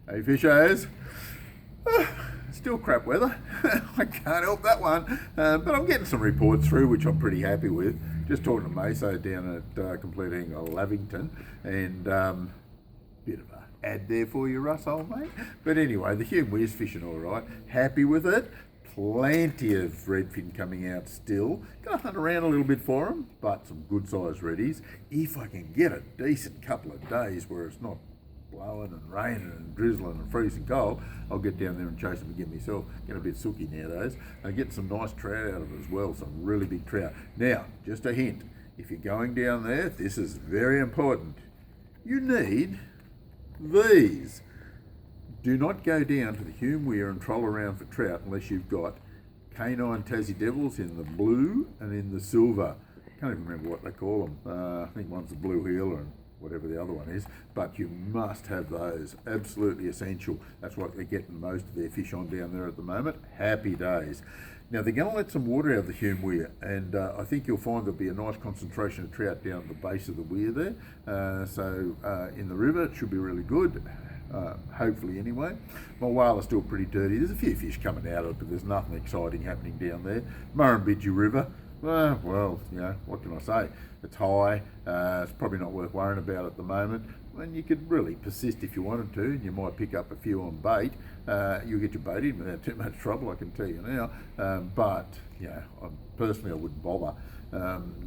Hey fishers, still crap weather. I can't help that one, but I'm getting some reports through which I'm pretty happy with. Just talking to Maso down at Compleat Angler Wagga, and bit of a ad there for you, Russ, old mate. But anyway, the hume weir's fishing all right. Happy with it. Plenty of redfin coming out still. Gonna hunt around a little bit for them, but some good sized reddies. If I can get a decent couple of days where it's not blowing and raining and drizzling and freezing cold, I'll get down there and chase them again myself. Get a bit sooky nowadays and get some nice trout out of it as well, some really big trout. Now, just a hint, if you're going down there, this is very important. You need these. Do not go down to the hume weir and troll around for trout unless you've got canine Tassie Devils in the blue and in the silver. Can't even remember what they call them. I think one's the blue heeler and whatever the other one is, but you must have those. Absolutely essential. That's what they're getting most of their fish on down there at the moment. Happy days. Now they're going to let some water out of the hume weir, and I think you'll find there'll be a nice concentration of trout down at the base of the weir there. So in the river it should be really good. Hopefully anyway. My whale is still pretty dirty. There's a few fish coming out of it, but there's nothing exciting happening down there. Murrumbidgee River, well, you know, what can I say? It's high. It's probably not worth worrying about at the moment. And you could really persist if you wanted to, and you might pick up a few on bait. You'll get your bait in without too much trouble, I can tell you now. But, you know, personally I wouldn't bother.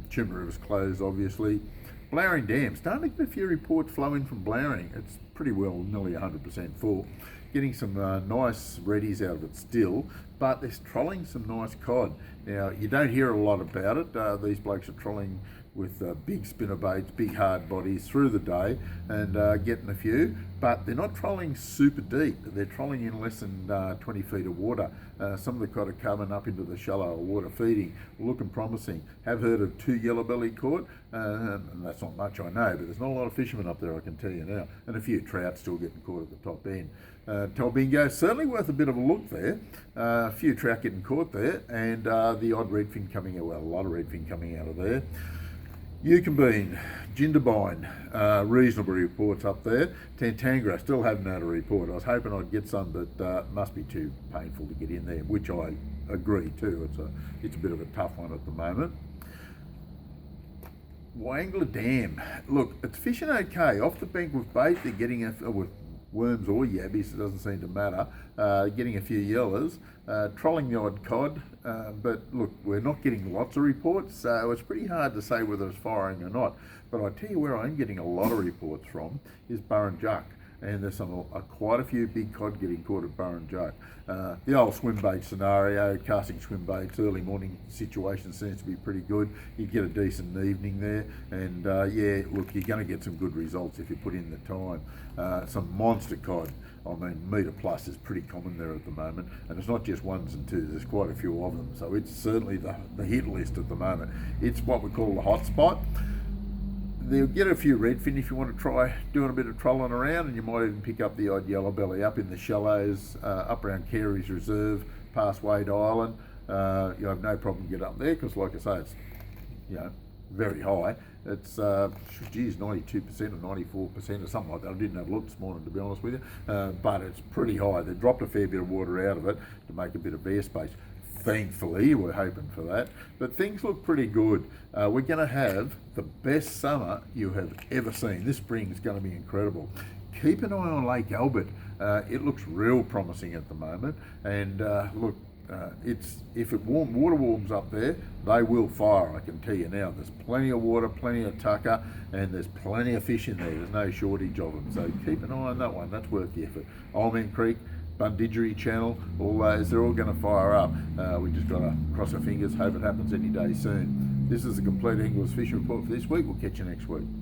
Chimney River's closed, obviously. Blowering Dam, starting to get a few reports flowing from Blowering. It's pretty well nearly 100% full. Getting some nice reddies out of it still, but they're trolling some nice cod. Now, you don't hear a lot about it. These blokes are trolling with big spinner baits, big hard bodies through the day and getting a few, but they're not trolling super deep. They're trolling in less than 20 feet of water. Some of the cod are coming up into the shallower water feeding, looking promising. Have heard of 2 yellow-bellied cod, and that's not much I know, but there's not a lot of fishermen up there, I can tell you now, and a few trout still getting caught at the top end. Tolbingo, certainly worth a bit of a look there. A few trout getting caught there, and the odd redfin coming out, well, a lot of redfin coming out of there. Yukonbean, Jindabyne, reasonable reports up there. Tantangara, still haven't had a report. I was hoping I'd get some, but must be too painful to get in there, which I agree too. It's a bit of a tough one at the moment. Wangler Dam, look, it's fishing okay. Off the bank with bait, they're getting with worms or yabbies, it doesn't seem to matter. Getting a few yellers, trolling the odd cod, but look, we're not getting lots of reports, so it's pretty hard to say whether it's firing or not. But I tell you where I'm getting a lot of reports from is Burrinjuck, and there's quite a few big cod getting caught at Burrinjuck. The old swim bait scenario, casting swim baits, early morning situation seems to be pretty good. You get a decent evening there, and yeah, look, you're going to get some good results if you put in the time. Some monster cod, I mean, metre plus is pretty common there at the moment, and it's not just ones and twos, there's quite a few of them, so it's certainly the hit list at the moment. It's what we call the hot spot. They'll get a few redfin if you want to try doing a bit of trolling around, and you might even pick up the odd yellow belly up in the shallows, up around Carey's Reserve, past Wade Island. You have no problem getting up there because, like I say, it's, you know, very high. It's, geez, 92% or 94% or something like that. I didn't have a look this morning, to be honest with you, but it's pretty high. They dropped a fair bit of water out of it to make a bit of air space. Thankfully, we're hoping for that, but things look pretty good. We're going to have the best summer you have ever seen. This spring is going to be incredible. Keep an eye on Lake Albert. It looks real promising at the moment, and look, if water warms up there, they will fire, I can tell you now. There's plenty of water, plenty of tucker, and there's plenty of fish in there. There's no shortage of them, so keep an eye on that one. That's worth the effort. Almond Creek, Bundidgery Channel, all those, they're all going to fire up. We just got to cross our fingers, hope it happens any day soon. This is the Compleat Angler's Fishing Report for this week. We'll catch you next week.